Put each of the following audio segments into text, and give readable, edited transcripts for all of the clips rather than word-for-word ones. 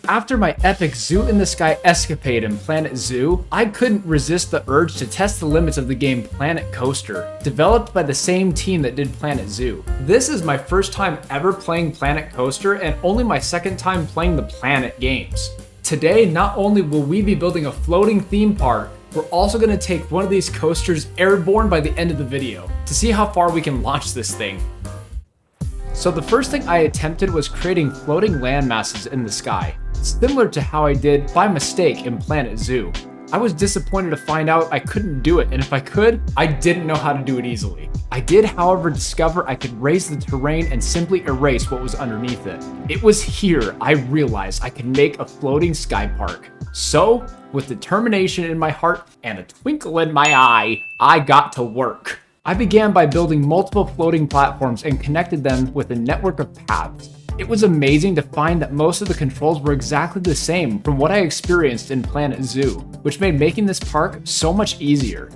After my epic Zoo in the Sky escapade in Planet Zoo, I couldn't resist the urge to test the limits of the game Planet Coaster, developed by the same team that did Planet Zoo. This is my first time ever playing Planet Coaster and only my second time playing the Planet games. Today, not only will we be building a floating theme park, we're also going to take one of these coasters airborne by the end of the video to see how far we can launch this thing. So the first thing I attempted was creating floating land masses in the sky, similar to how I did by mistake in Planet Zoo. I was disappointed to find out I couldn't do it, and if I could, I didn't know how to do it easily. I did, however, discover I could raise the terrain and simply erase what was underneath it. It was here I realized I could make a floating sky park. So, with determination in my heart and a twinkle in my eye, I got to work. I began by building multiple floating platforms and connected them with a network of paths. It was amazing to find that most of the controls were exactly the same from what I experienced in Planet Zoo, which made making this park so much easier.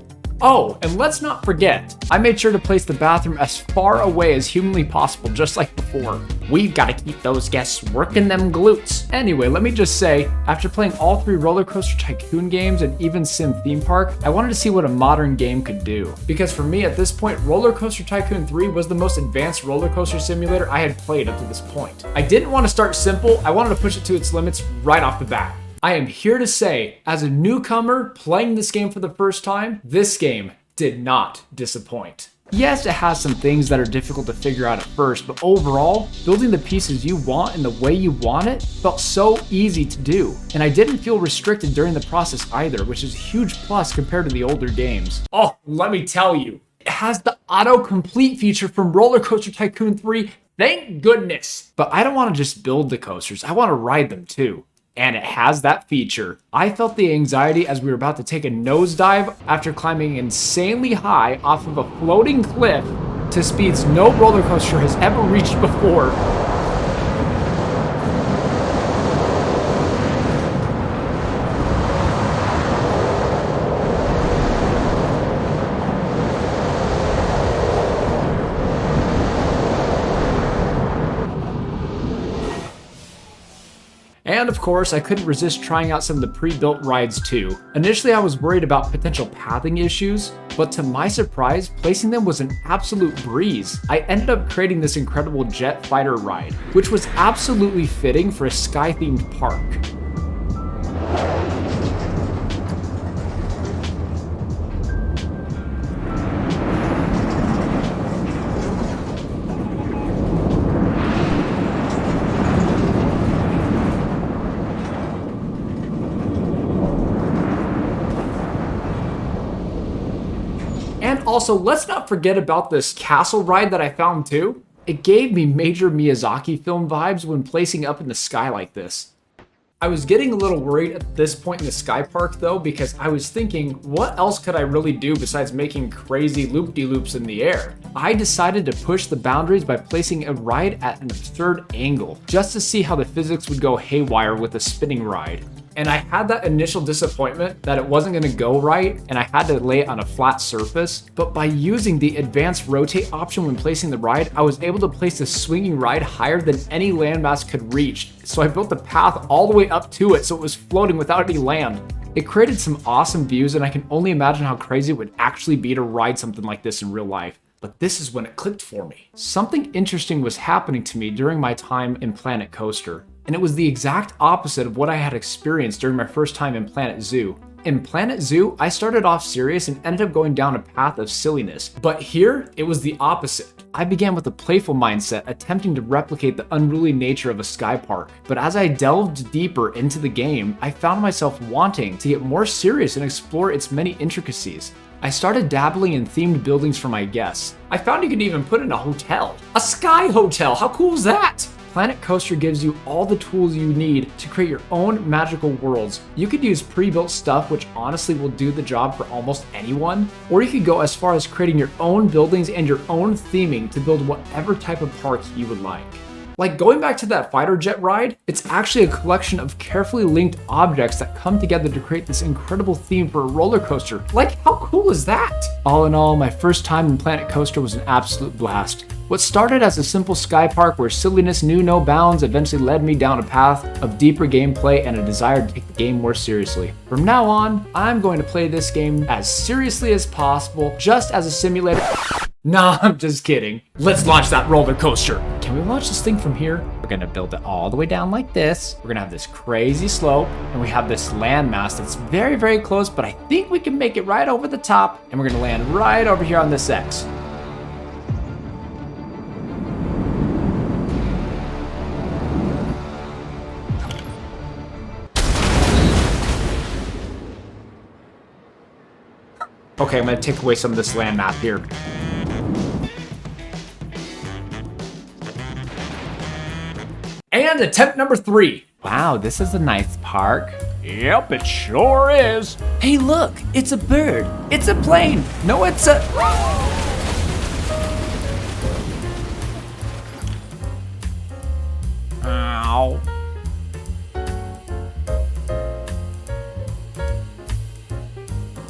Oh, and let's not forget, I made sure to place the bathroom as far away as humanly possible, just like before. We've got to keep those guests working them glutes. Anyway, let me just say, after playing all 3 Roller Coaster Tycoon games and even Sim Theme Park, I wanted to see what a modern game could do. Because for me at this point, Roller Coaster Tycoon 3 was the most advanced roller coaster simulator I had played up to this point. I didn't want to start simple, I wanted to push it to its limits right off the bat. I am here to say, as a newcomer playing this game for the first time, this game did not disappoint. Yes, it has some things that are difficult to figure out at first, but overall, building the pieces you want in the way you want it felt so easy to do. And I didn't feel restricted during the process either, which is a huge plus compared to the older games. Oh, let me tell you, it has the autocomplete feature from Roller Coaster Tycoon 3, thank goodness. But I don't want to just build the coasters, I want to ride them too. And it has that feature. I felt the anxiety as we were about to take a nosedive after climbing insanely high off of a floating cliff to speeds no roller coaster has ever reached before. And of course, I couldn't resist trying out some of the pre-built rides too. Initially, I was worried about potential pathing issues, but to my surprise, placing them was an absolute breeze. I ended up creating this incredible jet fighter ride, which was absolutely fitting for a sky-themed park. And also, let's not forget about this castle ride that I found too. It gave me major Miyazaki film vibes when placing up in the sky like this. I was getting a little worried at this point in the sky park though, because I was thinking, what else could I really do besides making crazy loop-de-loops in the air? I decided to push the boundaries by placing a ride at an absurd angle, just to see how the physics would go haywire with a spinning ride. And I had that initial disappointment that it wasn't going to go right and I had to lay it on a flat surface, but by using the advanced rotate option when placing the ride, I was able to place the swinging ride higher than any landmass could reach. So I built the path all the way up to it so it was floating without any land. It created some awesome views and I can only imagine how crazy it would actually be to ride something like this in real life. But this is when it clicked for me. Something interesting was happening to me during my time in Planet Coaster. And it was the exact opposite of what I had experienced during my first time in Planet Zoo. In Planet Zoo, I started off serious and ended up going down a path of silliness. But here, it was the opposite. I began with a playful mindset, attempting to replicate the unruly nature of a sky park. But as I delved deeper into the game, I found myself wanting to get more serious and explore its many intricacies. I started dabbling in themed buildings for my guests. I found you could even put in a hotel. A sky hotel, how cool is that? Planet Coaster gives you all the tools you need to create your own magical worlds. You could use pre-built stuff, which honestly will do the job for almost anyone, or you could go as far as creating your own buildings and your own theming to build whatever type of park you would like. Like going back to that fighter jet ride, it's actually a collection of carefully linked objects that come together to create this incredible theme for a roller coaster. Like, how cool is that? All in all, my first time in Planet Coaster was an absolute blast. What started as a simple sky park where silliness knew no bounds eventually led me down a path of deeper gameplay and a desire to take the game more seriously. From now on, I'm going to play this game as seriously as possible, just as a simulator. Nah, I'm just kidding. Let's launch that roller coaster. Can we launch this thing from here? We're gonna build it all the way down like this. We're gonna have this crazy slope, and we have this landmass that's very, very close, but I think we can make it right over the top, and we're gonna land right over here on this X. Okay, I'm gonna take away some of this landmass here. And attempt number 3. Wow, this is a nice park. Yep, it sure is. Hey, look, it's a bird. It's a plane. No, it's a...